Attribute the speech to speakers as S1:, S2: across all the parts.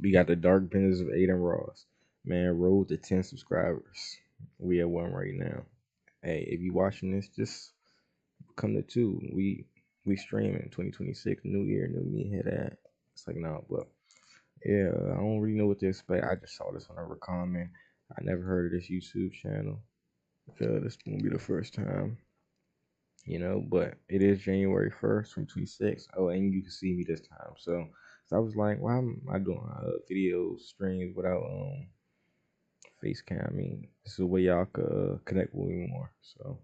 S1: We got the dark business of Adin Ross. Man, road to 10 subscribers. We at one right now. Hey, if you watching this, just come to two. We streaming 2026, new year, new me, hit that. It's like no, but yeah, I don't really know what to expect. I just saw this on a comment. I never heard of this YouTube channel. This won't be the first time, but it is January 1st, 2026. Oh, and you can see me this time. So I was like, why am I doing video streams without face cam? I mean, this is a way y'all could connect with me more. So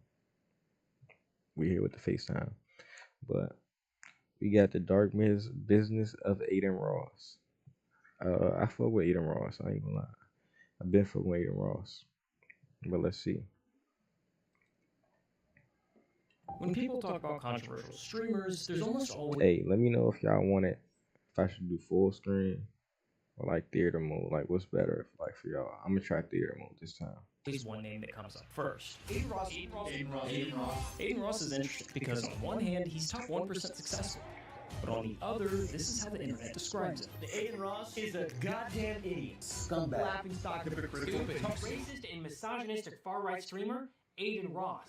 S1: we're here with the FaceTime. But we got the dark business of Adin Ross. I fuck with Adin Ross. I ain't gonna lie. I've been fucking with Adin Ross. But let's see.
S2: When people talk about controversial streamers, there's almost always...
S1: Hey, let me know if y'all want it. If I should do full screen or like theater mode. Like, what's better for y'all? I'm gonna try theater mode this time.
S2: There's one name that comes up first. Adin Ross. Adin Ross is interesting because on one hand, he's top 1% successful. But on the other, this is how the internet describes him.
S3: Adin Ross is a goddamn idiot.
S4: Scumbag.
S3: Laughing stock of hypocritical racist and misogynistic far-right streamer, Adin Ross.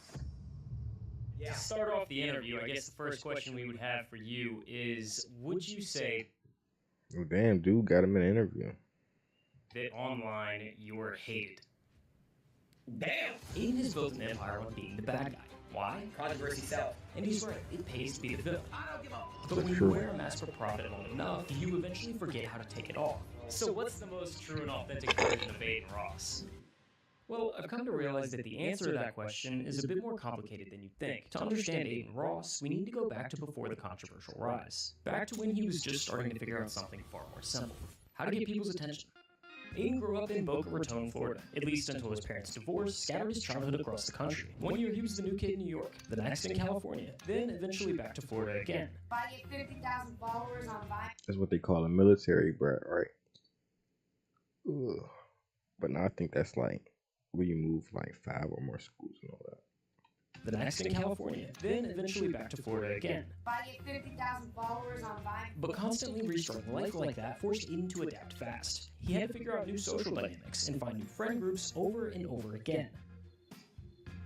S2: To start off the interview, I guess the first question we would have for you is, would you say
S1: Oh, damn, dude got him in an interview.
S2: that online you are hated?
S3: Damn!
S2: Adin has built an empire on being the bad guy. Why?
S3: Controversy self.
S2: And he's right, it pays to be the villain.
S3: I don't give a...
S2: But when you wear a mask for profit long enough, you eventually forget how to take it off. So what's the most true and authentic version of Adin Ross? Well, I've come to realize that the answer to that question is a bit more complicated than you'd think. To understand Adin Ross, we need to go back to before the controversial rise. Back to when he was just starting to figure out something far more simple. How to get people's attention. Adin grew up in Boca Raton, Florida, at least until his parents' divorce scattered his childhood across the country. One year he was the new kid in New York, the next in California, then eventually back to Florida again.
S5: If I get 50,000 followers on Vine.
S1: That's what they call a military brat, right? Ugh. But now I think that's like where you move like 5 or more schools and all that.
S2: The next in California, then eventually back to Florida again.
S5: If I get 50,000 followers on Vine.
S2: But constantly restarting life like that forced Adin to adapt fast. He had to figure out new social dynamics and find new friend groups over and over again.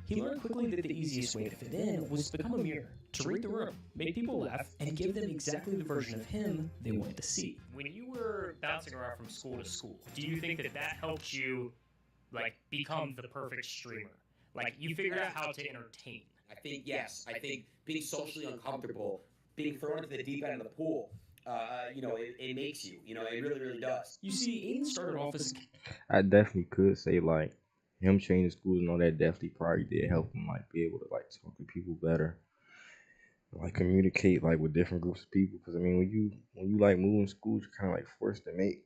S2: He learned quickly that the easiest way to fit in was to become a mirror, to read the room, make people laugh, and give them exactly the version of him they wanted to see. When you were bouncing around from school to school, do you think that that helped you, become the perfect streamer? Like, you figured out how to entertain.
S4: I think, yes. I think being socially uncomfortable, being thrown into the deep end of the pool, it makes you. It really, really does.
S2: You see, Adin started off as
S1: I definitely could say like him changing schools and all that definitely probably did help him like be able to like talk to people better, like communicate like with different groups of people. Because I mean, when you like moving schools, you're kind of like forced to make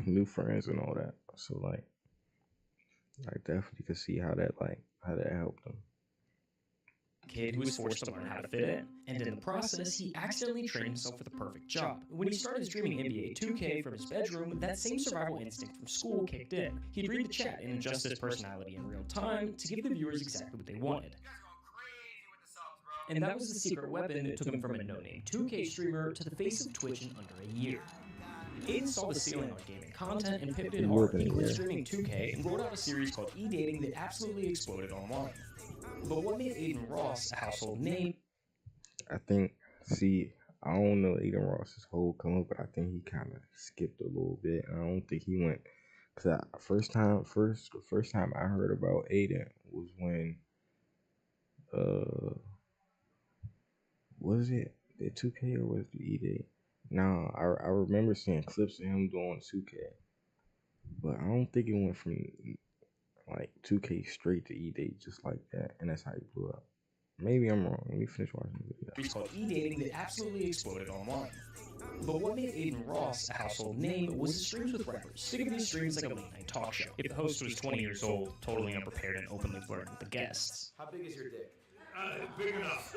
S1: new friends and all that. So like, I definitely could see how that helped him.
S2: kid who was forced to learn how to fit in. And in the process, he accidentally trained himself for the perfect job. When he started streaming NBA 2K from his bedroom, that same survival instinct from school kicked in. He'd read the chat and adjust his personality in real time to give the viewers exactly what they wanted. And that was the secret weapon that took him from a no-name 2K streamer to the face of Twitch in under a year. Adin saw the ceiling on gaming content and pivoted hard. He quit streaming 2K and rolled out a series called E-Dating that absolutely exploded online. But what made Adin Ross a household name?
S1: I don't know Adin Ross's whole come up, but I think he kind of skipped a little bit. I don't think he went, cause the first time I heard about Adin was when, was it the 2K or was it the E-Day? No, I remember seeing clips of him doing 2K, but I don't think it went from like 2K straight to E-Day just like that, and that's how he blew up. Maybe I'm wrong. Let me finish watching the video.
S2: It's called E-Dating that absolutely exploded online. But what made Adin Ross a household name was his streams with rappers. Think of these streams like a late-night talk show. If the host was 20 years old, totally unprepared and openly flirting with the guests.
S3: How big is your dick?
S4: Big enough.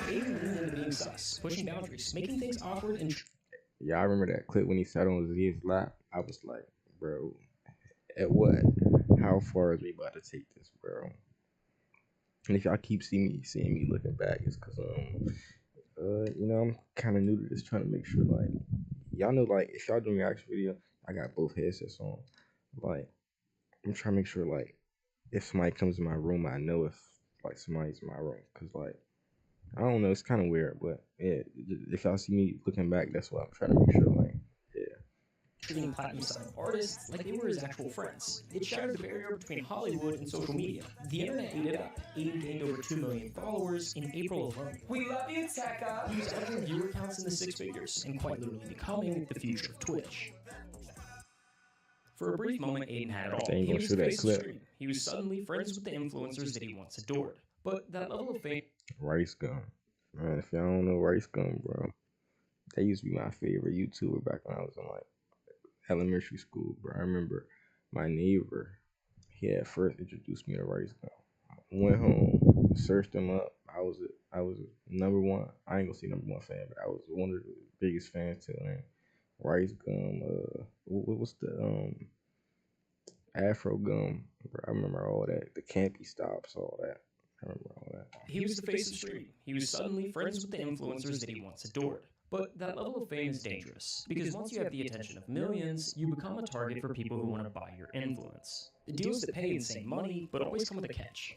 S2: Adin leaned into being sus, pushing boundaries, making things awkward and...
S1: Yeah, I remember that clip when he sat on Z's lap. I was like, bro, at what? How far is we about to take this, bro? And if y'all keep seeing me looking back, it's because I'm kind of new to this, trying to make sure like y'all know, like, if y'all doing reaction video, I got both headsets on. Like, I'm trying to make sure, like, if somebody comes in my room, I know if, like, somebody's in my room. Because, like, I don't know, it's kind of weird. But, yeah, if y'all see me looking back, that's what I'm trying to make sure, like, yeah.
S2: Treating platinum-selling artists like they were his actual friends. It shattered the barrier between Hollywood and social media. The internet ate it up. Adin gained over 2 million followers in April alone.
S3: We love you, Tekka!
S2: He was averaging viewer counts in the six figures, and quite literally becoming the future of Twitch. For a brief moment, Adin had it all.
S1: They ain't
S2: He
S1: gonna
S2: was
S1: show
S2: the
S1: that
S2: face of
S1: clip.
S2: stream. He was suddenly friends with the influencers that he once adored. But that level of fame
S1: Rice Gum. Man, if y'all don't know Rice Gum, bro, they used to be my favorite YouTuber back when I was in, like, elementary school, bro. I remember my neighbor, he had first introduced me to Rice Gum. I went home, searched him up. I was number one. I ain't gonna say number one fan, but I was one of the biggest fans till then. Rice Gum, what's the Afro Gum, bro. I remember all that. The Campy Stops, all that. I remember all that.
S2: He was the face of stream. He was suddenly friends with the influencers that he once adored. But that level of fame is dangerous, because once you have the attention of millions, you become a target for people who want to buy your influence. The deals that pay insane money, but always come with a catch.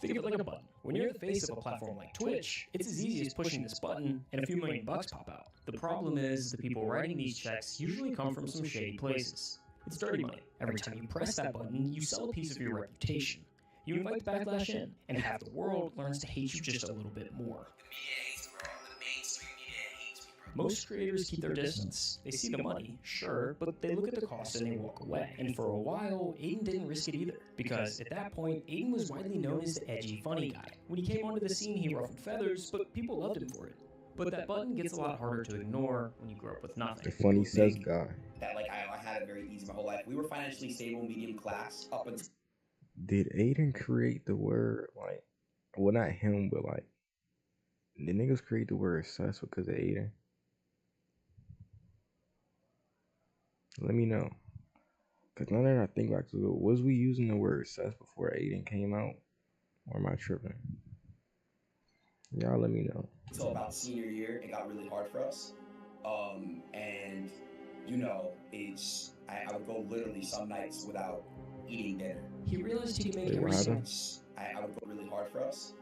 S2: Think of it like a button. When you're the face of a platform like Twitch, it's as easy as pushing this button and a few $1 million pop out. The problem is, the people writing these checks usually come from some shady places. It's dirty money. Every time you press that button, you sell a piece of your reputation. You invite the backlash in, and half the world learns to hate you just a little bit more. Most creators keep their distance. They see the money, sure, but they look at the cost and they walk away. And for a while, Adin didn't risk it either, because at that point, Adin was widely known as the edgy, funny guy. When he came onto the scene, he ruffled feathers, but people loved him for it. But that button gets a lot harder to ignore when you grow up with nothing.
S1: The funny says guy.
S4: That like I had it very easy my whole life. We were financially stable, medium class, up until
S1: Did Adin create the word, like, well, not him, but, like, did niggas create the word sus because of Adin? Let me know. Because now that I think back to it, was we using the word sus before Adin came out? Or am I tripping? Y'all let me know.
S4: about senior year, it got really hard for us. And, you know, I would go literally some nights without eating dinner.
S2: He realized he could make
S1: Wait,
S2: every
S1: what
S2: single...
S1: happened?
S4: I would go really hard for us.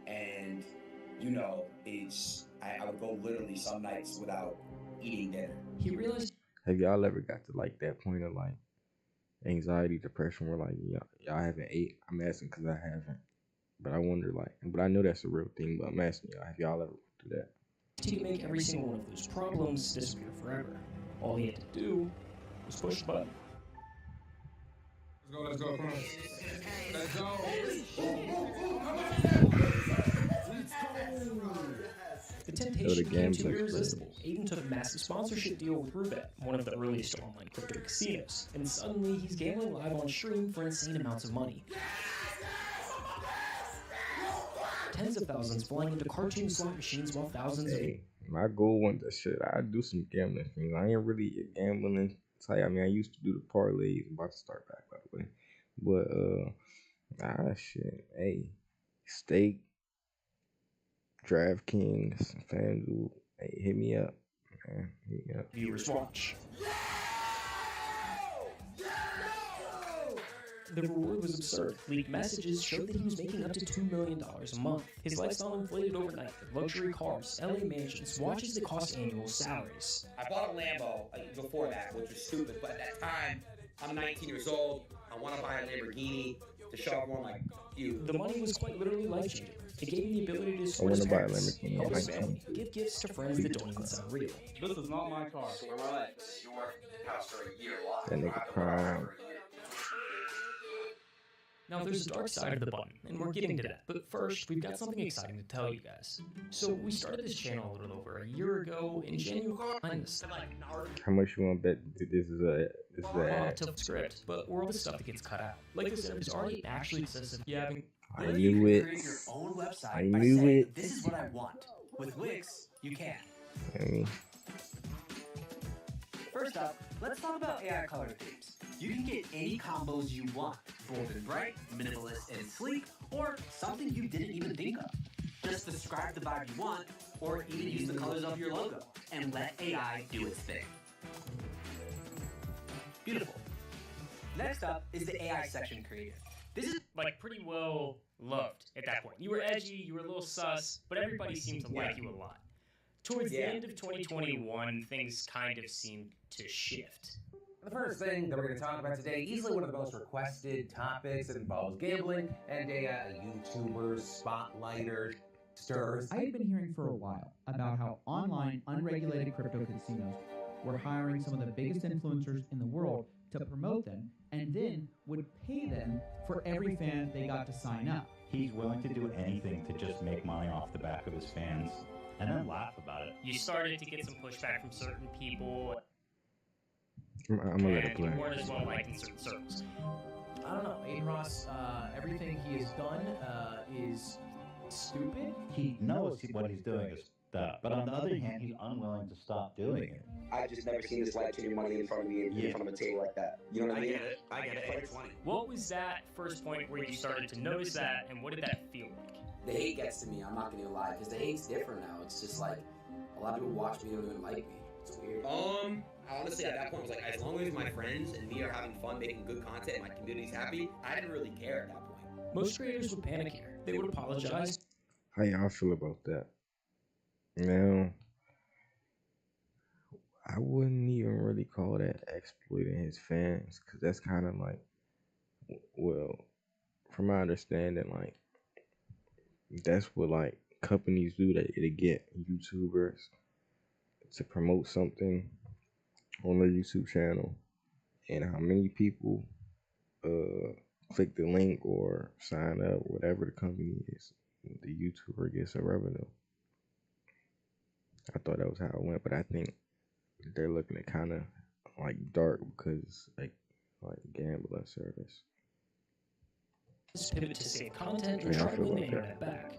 S4: And, you know, I would go literally some nights without eating dinner.
S2: He realized...
S1: Have y'all ever got to, like, that point of, like, anxiety, depression, where, like, y'all haven't ate? I'm asking because I haven't. But I wonder, like, but I know that's a real thing, but I'm asking y'all, have y'all ever do that?
S2: He could make every single one of those problems disappear forever. All he had to do was push the button.
S6: Let's go, come on. Let's go.
S2: The temptation became too irresistible. Adin took a massive sponsorship deal with Roulette, one of the earliest online crypto casinos, and suddenly he's gambling live on stream for insane amounts of money. Tens of thousands flying into cartoon slot machines while thousands of...
S1: My goal was that shit. I do some gambling things. I ain't really a gambling type. I mean, I used to do the parlays. I'm about to start back, by the way. But shit. Hey, Stake, DraftKings, FanDuel. Hey, hit me up, man. Hit me up.
S2: Viewers watch. The reward was absurd. Leaked messages showed that he was making up to $2 million a month. His lifestyle inflated overnight with luxury cars, LA mansions, watches that cost annual salaries.
S4: I bought a Lambo before that, which was stupid, but at that time, I'm 19 years old. I want to buy a Lamborghini to show everyone like you.
S2: The money was quite literally life-changing. It gave him the ability to
S1: I
S2: support
S1: want
S2: his
S1: to buy a
S2: parents,
S1: Lamborghini
S2: help
S1: at
S2: his
S1: 19.
S2: family, give gifts to friends that don't even sound real.
S6: This is not my car.
S7: Where my legs? Your house for a year. Locked
S1: That nigga crying.
S2: Now, there's a dark side of the button, and we're getting to that. But first, we've got something exciting to tell you guys. So, we started this channel a little over a year ago in January.
S1: How much you want to bet this is a ad?
S2: To script, but all the stuff that gets cut out. Like I said, there's already actually excessive yapping.
S1: I knew it.
S8: Create your own website
S1: I
S8: by
S1: knew
S8: saying,
S1: it.
S8: this is what I want. With Wix, you can.
S1: I mean,
S8: First up, let's talk about AI color themes. You can get any combos you want. Bold and bright, minimalist and sleek, or something you didn't even think of. just describe the vibe you want, or even use the colors of your logo, and let AI do its thing. Beautiful. Next up is the AI section creator.
S2: This is like pretty well loved at that point. You were edgy, you were a little sus, but everybody seemed to like you a lot. Towards the end of 2021, things kind of seemed to shift.
S9: The first thing that we're going to talk about today, easily one of the most requested topics, that involves gambling and a YouTuber, spotlighter, stirs.
S10: I had been hearing for a while about how online, unregulated crypto casinos were hiring some of the biggest influencers in the world to promote them, and then would pay them for every fan they got to sign up.
S11: He's willing to do anything to just make money off the back of his fans, and then laugh about it.
S2: You started to get some pushback from certain people.
S1: I'm gonna let it
S2: You
S1: play.
S2: weren't as well liked in certain circles.
S3: I don't know. Adin Ross, everything he has done is stupid.
S11: He knows what he's doing is that, but on the other hand, he's unwilling to stop doing it.
S4: I've just never seen this light turn money in front of me in front of a table like that. You know what I mean?
S7: I get it. It's funny.
S2: What was that first point where you started to notice that, and what did that feel like?
S12: The hate gets to me, I'm not gonna lie, because the hate's different now. It's just like, a lot of people watch me and don't even like me. It's weird.
S4: Honestly, at that point, I was like, as long as my friends and me are having fun, making good content, and my community's happy, I didn't really care at that point.
S2: Most creators would panic here. They would apologize.
S1: How y'all feel about that? Now, I wouldn't even really call that exploiting his fans, because that's kind of like, well, from my understanding, like, that's what like companies do. They get YouTubers to promote something on their YouTube channel, and how many people click the link or sign up, whatever the company is, the YouTuber gets a revenue. I thought that was how it went, but I think they're looking at kind of like dark because like gambling service.
S2: Pivot to save content or try to win the internet back.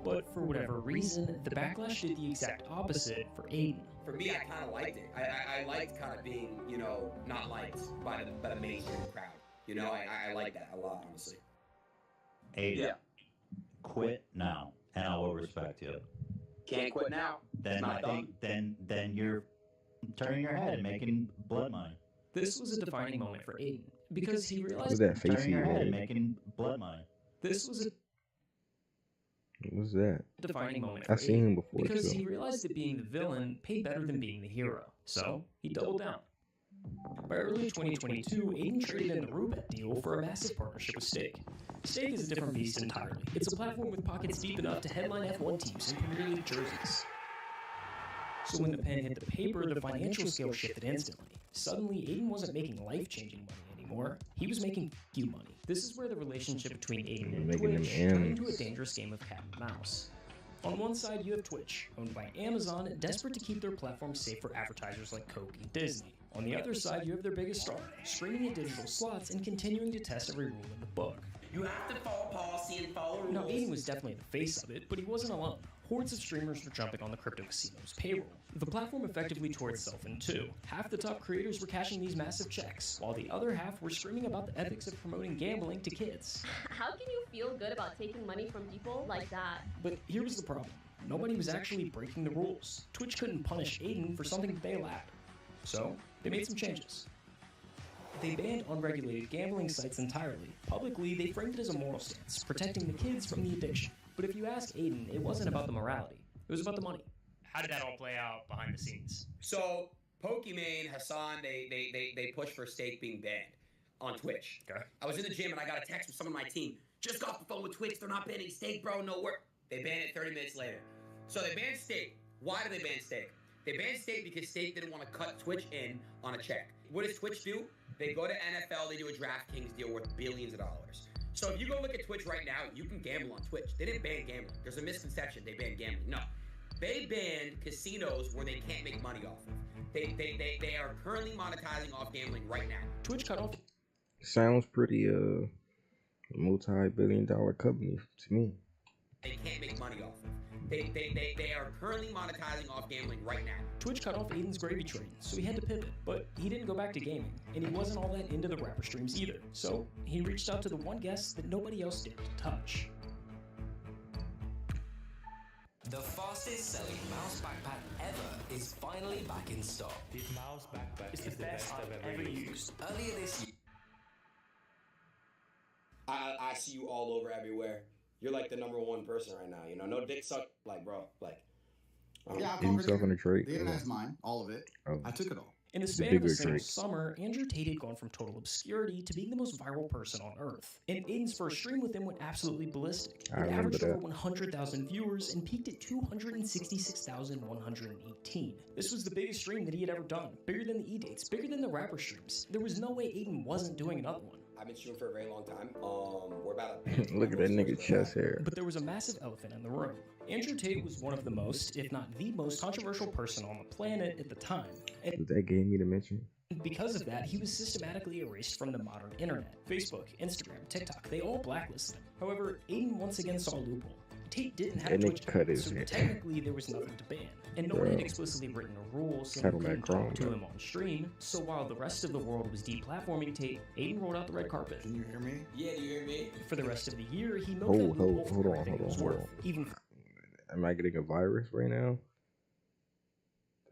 S2: But for whatever reason, the backlash did the exact opposite for Adin.
S4: For me, I kind of liked it. I liked kind of being, you know, not liked by the mainstream crowd. You know, I like that a lot, honestly.
S11: Adin, quit now, and I will respect you.
S12: Can't quit now.
S11: Then I think then you're turning your head and making blood money.
S2: This was a defining moment for Adin because he realized
S1: What's that face
S11: Turning
S1: he
S11: your head and
S1: made?
S11: making blood money.
S2: this was a
S1: What's that?
S2: defining moment for
S1: I seen him
S2: Adin
S1: before
S2: because
S1: too.
S2: he realized that being the villain paid better than being the hero. So he doubled down. By early 2022, Adin traded in the Rubet deal for a massive partnership with Stake. Stake is a different beast entirely. It's a platform with pockets deep enough to headline F1 teams and Premier League jerseys. So when the pen hit the paper, the financial scale shifted instantly. Suddenly, Adin wasn't making life-changing money anymore. He was making you money. This is where the relationship between Adin and
S1: Making them
S2: Twitch turned into a
S1: M's.
S2: dangerous game of cat and mouse. On one side, you have Twitch, owned by Amazon, desperate to keep their platform safe for advertisers like Coke and Disney. On the other side, you have their biggest star, screaming at digital slots and continuing to test every rule in the book.
S4: You have to follow policy and follow rules.
S2: Now, Adin was definitely the face of it, but he wasn't alone. Hordes of streamers were jumping on the crypto casino's payroll. The platform effectively tore itself in two. Half the top creators were cashing these massive checks, while the other half were screaming about the ethics of promoting gambling to kids.
S13: How can you feel good about taking money from people like that?
S2: But here was the problem. Nobody was actually breaking the rules. Twitch couldn't punish Adin for something that they allowed. So, they made some changes. They banned unregulated gambling sites entirely. Publicly, they framed it as a moral stance, protecting the kids from the addiction. But if you ask Adin, it wasn't about the morality. It was about the money. How did that all play out behind the scenes?
S4: So, Pokimane, Hassan, they pushed for Stake being banned on Twitch.
S2: Okay.
S4: I was in the gym and I got a text from someone on my team. Just got off the phone with Twitch. They're not banning Stake, bro. No work. They banned it 30 minutes later. So they banned Stake. Why did they ban Stake? They banned Stake because Stake didn't want to cut Twitch in on a check. What does Twitch do? They go to NFL, they do a DraftKings deal worth billions of dollars. So if you go look at Twitch right now, you can gamble on Twitch. They didn't ban gambling. There's a misconception they banned gambling. No. They banned casinos where they can't make money off of. They are currently monetizing off gambling right now.
S2: Twitch cut off.
S1: Sounds pretty multi-billion-dollar company to me.
S4: They can't make money off of. They are currently monetizing off gambling right now.
S2: Twitch cut off Adin's gravy train, so he had to pivot. But he didn't go back to gaming, and he wasn't all that into the rapper streams either. So he reached out to the one guest that nobody else dared to touch.
S14: The fastest selling mouse backpack ever is finally back in stock.
S2: This mouse backpack is the best I've ever used.
S14: Earlier this year.
S12: I see you all over everywhere. You're like the number one person right now. You know, no dick suck. Like, bro, like.
S15: Yeah,
S1: Give yourself in a trait.
S15: The internet's mine, all of it. I took it all.
S2: In the span of a single summer, Andrew Tate had gone from total obscurity to being the most viral person on Earth. And Aiden's first stream with him went absolutely ballistic. It averaged over 100,000 viewers and peaked at 266,118. This was the biggest stream that he had ever done, bigger than the E-Dates, bigger than the rapper streams. There was no way Aiden wasn't doing another one.
S12: I've been shooting for a very long time. We're about
S1: Look at that nigga chest hair.
S2: But there was a massive elephant in the room. Andrew Tate was one of the most, if not the most controversial person on the planet at the time. And
S1: that gave me to mention.
S2: Because of that, he was systematically erased from the modern internet. Facebook, Instagram, TikTok, they all blacklisted him. However, Aiden once again saw a loophole. Tate didn't have a Twitch account, so technically there was nothing to ban. And no one had explicitly written a rule saying you couldn't talk to him on stream, so while the rest of the world was deplatforming Tate, Aiden rolled out the red carpet.
S15: Can you hear me?
S12: Yeah, do you hear me?
S2: For the rest of the year, he milked that loophole for everything it was worth. Even
S1: am I getting a virus right now?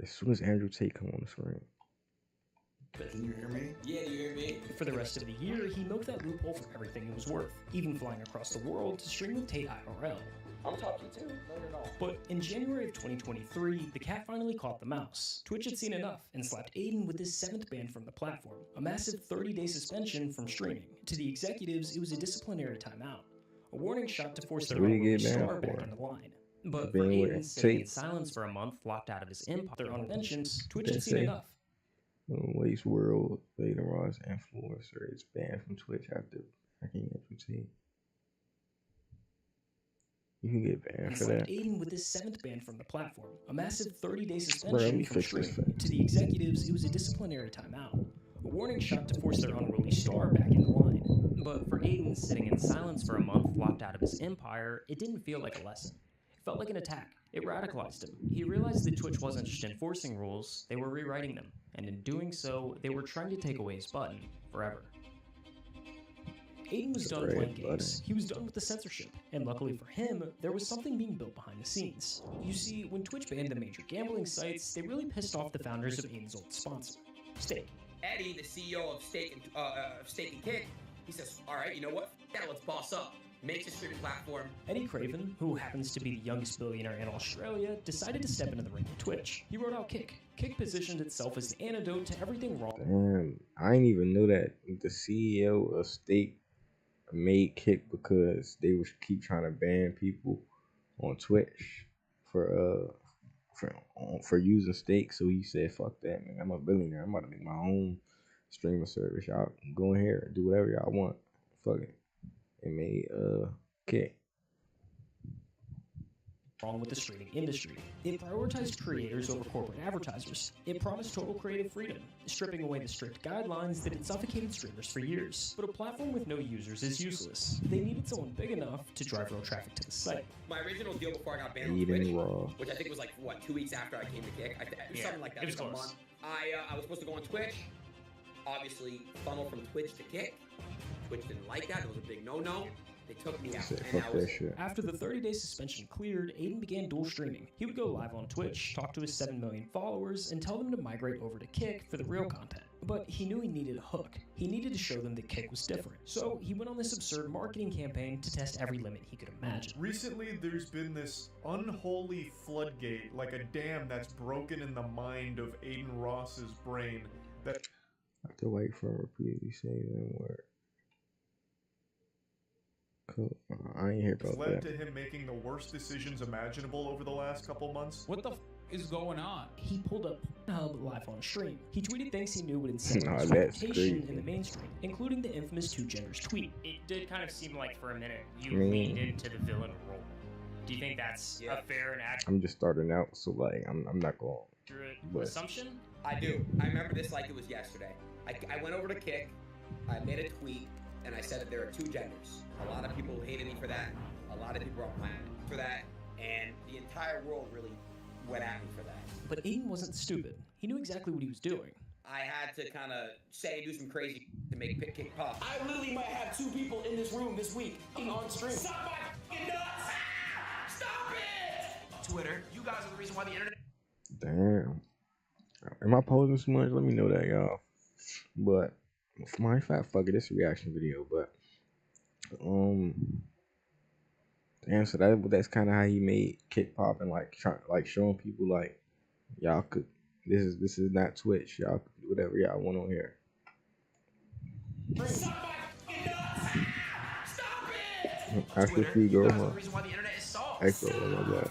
S1: As soon as Andrew Tate come on the screen.
S15: Can you hear me?
S12: Yeah, do you hear me?
S2: For the rest of the year, he milked that loophole for everything it was worth, even flying across the world to stream with Tate IRL.
S12: I'm talking too. No, you're not.
S2: But in January of 2023, the cat finally caught the mouse. Twitch had seen enough and slapped Aiden with his 7th ban from the platform, a massive 30-day suspension from streaming. To the executives, it was a disciplinary timeout, a warning shot to force their own star back into line. But for Aiden sitting in silence for a month, locked out of his empire, their own inventions, Twitch had seen enough.
S1: Waste World, Adin Ross influencer is banned from Twitch after hacking Andrew Tate. You can get banned for that.
S2: Aiden with his 7th ban from the platform, a massive 30-day suspension from streaming. To the executives, it was a disciplinary timeout, a warning shot to force their unruly star back into line. But for Aiden, sitting in silence for a month, locked out of his empire, it didn't feel like a lesson. It felt like an attack. It radicalized him. He realized that Twitch wasn't just enforcing rules, they were rewriting them. And in doing so, they were trying to take away his button forever. Aiden was done playing games. He was done with the censorship. And luckily for him, there was something being built behind the scenes. You see, when Twitch banned the major gambling sites, they really pissed off the founders of Aiden's old sponsor, Stake.
S4: Eddie, the CEO of Stake and Kick, he says, all right, you know what? Yeah, let's boss up. Makes a streaming platform.
S2: Eddie Craven, who happens to be the youngest billionaire in Australia, decided to step into the ring with Twitch. He wrote out Kick. Kick positioned itself as the antidote to everything wrong.
S1: Damn, I didn't even know that the CEO of Stake made Kick because they would keep trying to ban people on Twitch for using Stake. So he said, "Fuck that, man! I'm a billionaire. I'm about to make my own streaming service. Y'all go in here and do whatever y'all want. Fuck it." It made Kick.
S2: Wrong with the streaming industry. It prioritized creators over corporate advertisers. It promised total creative freedom, stripping away the strict guidelines that had suffocated streamers for years. But a platform with no users is useless. They needed someone big enough to drive real traffic to the site.
S4: My original deal before I got banned on Twitch, which I think was like, what, 2 weeks after I came to Kick? Something like that.
S2: It was close.
S4: A month. I was supposed to go on Twitch, obviously funnel from Twitch to Kick. Twitch didn't like that. It was a big no-no. They took me out.
S2: After the 30-day suspension cleared, Aiden began dual streaming. He would go live on Twitch, talk to his 7 million followers, and tell them to migrate over to Kick for the real content. But he knew he needed a hook. He needed to show them that Kick was different. So he went on this absurd marketing campaign to test every limit he could imagine.
S16: Recently, there's been this unholy floodgate, like a dam that's broken in the mind of Adin Ross's brain that...
S1: I have to wait for him repeatedly saying that word. Cool. I ain't hear about
S16: led
S1: that.
S16: to him making the worst decisions imaginable over the last couple months.
S3: What the f is going on?
S2: He pulled up Hub live on stream. He tweeted things he knew would incite
S1: Nah,
S2: confrontation in the mainstream, including the infamous 2 genders tweet.
S17: It did kind of seem like for a minute you leaned into the villain role. Do you think that's a fair and accurate?
S1: I'm just starting out, so like I'm not going.
S17: Assumption?
S4: I do. I remember this like it was yesterday. I went over to Kick. I made a tweet. And I said that there are 2 genders. A lot of people hated me for that. A lot of people were mad for that. And the entire world really went at me for that.
S2: But Aiden wasn't stupid. He knew exactly what he was doing.
S4: I had to kind of do some crazy to make Kick pop.
S12: I literally might have 2 people in this room this week on stream.
S4: Stop my f***ing nuts! Stop it!
S8: Twitter. You guys are the reason why the internet.
S1: Damn. Am I posing too much? Let me know that, y'all. But my fat fuck it, this reaction video. But damn. So that's kind of how he made Kick Pop and like showing people like y'all could. This is not Twitch. Y'all could do whatever y'all want on here. Actually, free girl, huh? Actually, oh my god.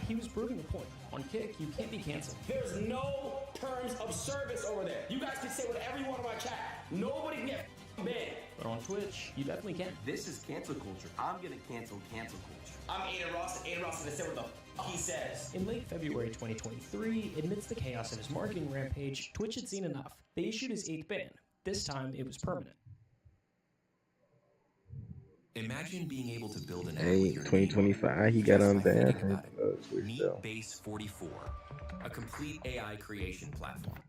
S2: He was proving the point. On Kick, you can't be canceled.
S4: There's no terms of service over there. You guys can say whatever you want on my chat. Nobody can get banned.
S2: But on Twitch, you definitely can.
S8: This is cancel culture. I'm gonna cancel culture.
S4: I'm Adin Ross, and Adin Ross is gonna say what the he says.
S2: In late February 2023, amidst the chaos of his marketing rampage, Twitch had seen enough. They issued his 8th ban. This time, it was permanent.
S14: Imagine being able to build an app
S1: Hey,
S14: with your
S1: 2025, he got on banned from Twitch though.
S14: Base 44, a complete AI creation platform.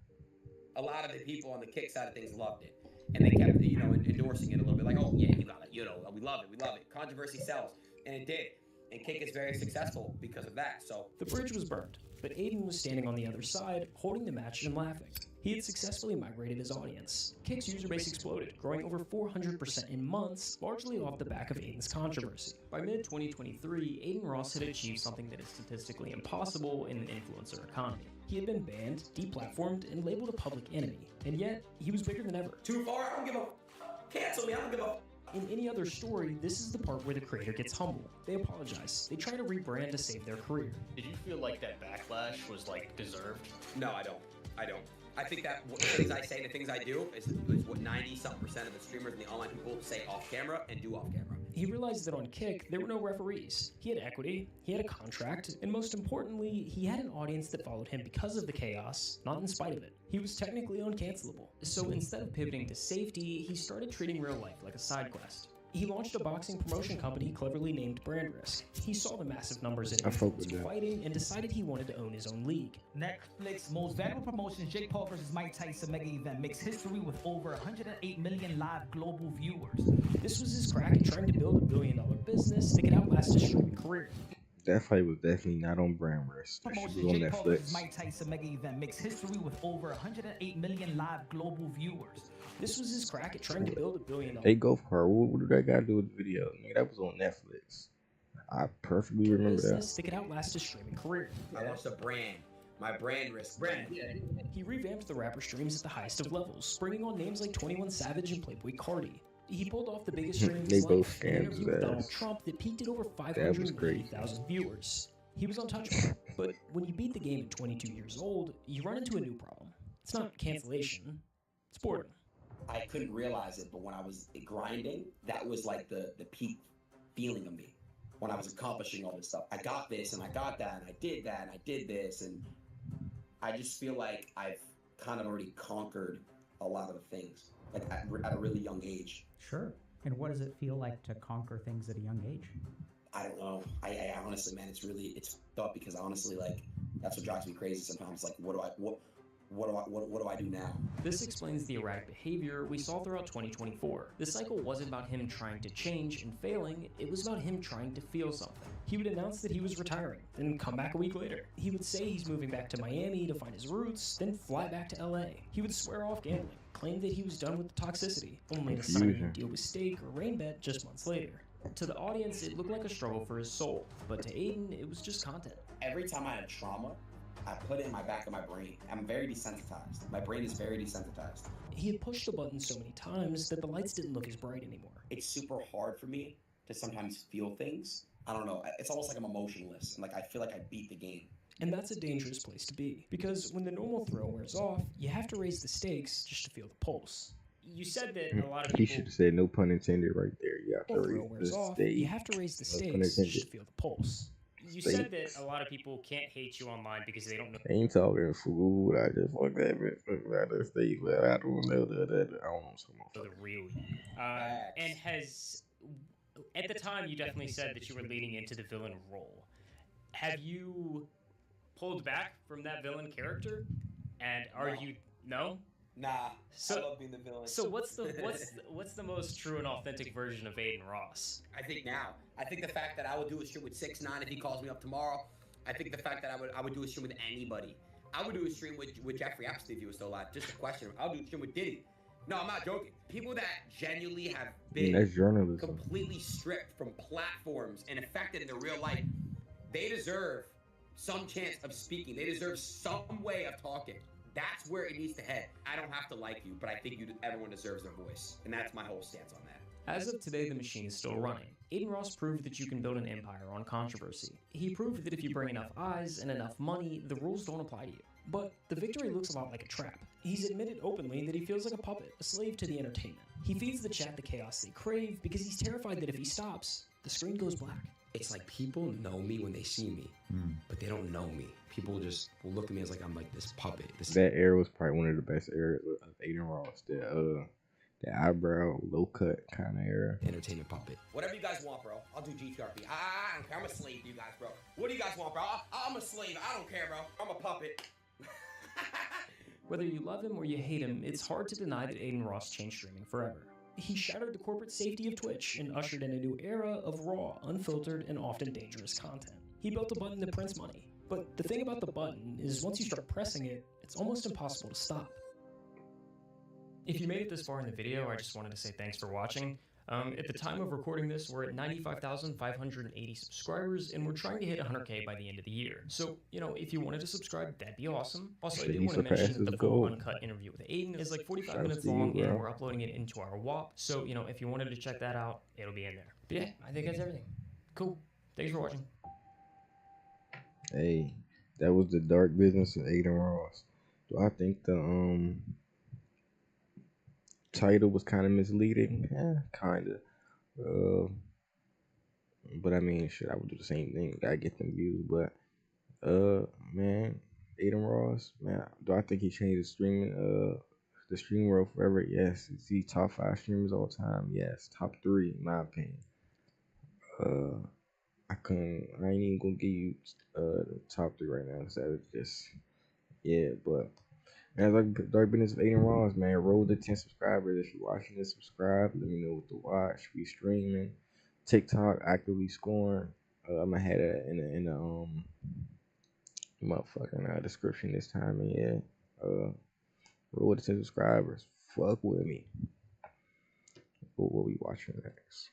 S4: A lot of the people on the Kick side of things loved it. And they kept, endorsing it a little bit. Like, oh, yeah, you got it. We love it. Controversy sells. And it did. And Kick is very successful because of that. So
S2: the bridge was burned, but Adin was standing on the other side, holding the match and laughing. He had successfully migrated his audience. Kick's user base exploded, growing over 400% in months, largely off the back of Adin's controversy. By mid-2023, Adin Ross had achieved something that is statistically impossible in an influencer economy. He had been banned, deplatformed, and labeled a public enemy, and yet, he was bigger than ever.
S4: Too far? I don't give a... Cancel me, I don't give a...
S2: In any other story, this is the part where the creator gets humble. They apologize. They try to rebrand to save their career.
S17: Did you feel like that backlash was, deserved?
S4: No, I don't. I think that the things I say and the things I do is what 90-something% of the streamers and the online people say off camera and do off camera.
S2: He realized that on Kick, there were no referees. He had equity, he had a contract, and most importantly, he had an audience that followed him because of the chaos, not in spite of it. He was technically uncancelable. So instead of pivoting to safety, he started treating real life like a side quest. He launched a boxing promotion company cleverly named Brand Risk. He saw the massive numbers in influencer fighting and decided he wanted to own his own league.
S18: Netflix most valuable promotion, Jake Paul versus Mike Tyson mega event, makes history with over 108 million live global viewers.
S2: This was his crack at trying to build $1 billion business that could outlast his streaming career.
S1: That fight was definitely not on Brand Risk. That shit was on
S18: Jake Paul versus
S1: Netflix.
S18: Mike Tyson mega event, makes history with over 108 million live global viewers.
S2: This was his crack at trying to build $1 billion.
S1: Hey, go for her. What do that got to do with the video? Nigga, that was on Netflix. I perfectly remember that.
S2: That could outlast his streaming career.
S4: I launched a brand. My Brand Risk brand.
S2: He revamped the rapper streams at the highest of levels, bringing on names like 21 Savage and Playboy Cardi. He pulled off the biggest stream of
S1: They
S2: his
S1: both
S2: life, an
S1: scammed
S2: interview with
S1: his
S2: Donald
S1: ass.
S2: Trump that peaked at over 580,000 viewers. He was untouchable, but when you beat the game at 22 years old, you run into a new problem. It's not cancellation, it's boredom.
S12: I couldn't realize it, but when I was grinding, that was like the peak feeling of me. When I was accomplishing all this stuff, I got this and I got that and I did that and I did this, and I just feel like I've kind of already conquered a lot of the things, like at a really young age.
S10: Sure. And what does it feel like to conquer things at a young age?
S12: I don't know. I honestly, man, it's thought because honestly, like that's what drives me crazy sometimes. Like, what do I do now?
S2: This explains the erratic behavior we saw throughout 2024. The cycle wasn't about him trying to change and failing, it was about him trying to feel something. He would announce that he was retiring, then come back a week later. He would say he's moving back to Miami to find his roots, then fly back to LA. He would swear off gambling, claim that he was done with the toxicity, only to sign a new deal with Stake or Rainbet just months later. To the audience, it looked like a struggle for his soul, but to Adin, it was just content.
S12: Every time I had trauma, I put it in my back of my brain. I'm very desensitized. My brain is very desensitized.
S2: He had pushed the button so many times that the lights didn't look as bright anymore.
S12: It's super hard for me to sometimes feel things. I don't know. It's almost like I'm emotionless. Like I feel like I beat the game.
S2: And that's a dangerous place to be, because when the normal thrill wears off, you have to raise the stakes just to feel the pulse.
S17: You said that a lot of
S1: He
S17: people...
S1: should have said no pun intended right there. You have to
S2: thrill wears off, you have to raise the stakes just to feel the pulse.
S17: You said that a lot of people can't hate you online because they don't know.
S1: I ain't talking food. I just fuck that bitch. I just stay, but I don't know that. I don't know so much.
S17: The real you. And has... At the time, you definitely said that you were leading into the villain role. Have you pulled back from that villain character? And are you... No?
S4: Nah, I
S17: So,
S4: love being the villain.
S17: so what's the most true and authentic version of Adin Ross?
S4: I think now. I think the fact that I would do a stream with 6ix9ine if he calls me up tomorrow. I think the fact that I would do a stream with anybody. I would do a stream with Jeffrey Epstein if he was still alive. Just a question. I'll do a stream with Diddy. No, I'm not joking. People that genuinely have been
S1: That's journalism.
S4: completely stripped from platforms and affected in their real life, they deserve some chance of speaking. They deserve some way of talking. That's where it needs to head. I don't have to like you, but I think everyone deserves their voice. And that's my whole stance on that.
S2: As of today, the machine is still running. Adin Ross proved that you can build an empire on controversy. He proved that if you bring enough eyes and enough money, the rules don't apply to you. But the victory looks a lot like a trap. He's admitted openly that he feels like a puppet, a slave to the entertainment. He feeds the chat the chaos they crave because he's terrified that if he stops, the screen goes black.
S12: It's like people know me when they see me, but they don't know me. People just will look at me as like I'm like this puppet.
S1: That era was probably one of the best eras of Adin Ross. The eyebrow, low cut kind of era.
S12: Entertainment puppet.
S4: Whatever you guys want, bro. I'll do GTRP. I don't care. I'm a slave to you guys, bro. What do you guys want, bro? I'm a slave. I don't care, bro. I'm a puppet.
S2: Whether you love him or you hate him, it's hard to deny that Adin Ross changed streaming forever. He shattered the corporate safety of Twitch and ushered in a new era of raw, unfiltered, and often dangerous content. He built a button that prints money. But the thing about the button is once you start pressing it, it's almost impossible to stop. If you made it this far in the video, I just wanted to say thanks for watching. At the time of recording this, we're at 95,580 subscribers, and we're trying to hit 100K by the end of the year. So, if you wanted to subscribe, that'd be awesome. Also, I did want to mention that the full uncut interview with Adin is like 45 minutes long, and we're uploading it into our WAP. So, if you wanted to check that out, it'll be in there. But yeah, I think that's everything. Cool. Thanks for watching.
S1: Hey, that was the dark business of Adin Ross. Do I think the title was kind of misleading? Yeah, kind of. But I mean, shit, I would do the same thing. Gotta get them views. But man, Adin Ross, man, do I think he changed the streaming world forever? Yes. Is he top 5 streamers all time? Yes. Top 3 in my opinion. I ain't even gonna give you the top 3 right now. So it's just, yeah, but. Man, it's like dark business of Adin Ross, man. Roll to 10 subscribers. If you're watching this, subscribe. Let me know what to watch. We streaming. TikTok actively scoring. I'm gonna have that in the motherfucking description this time. And yeah, roll to 10 subscribers. Fuck with me. What we watching next?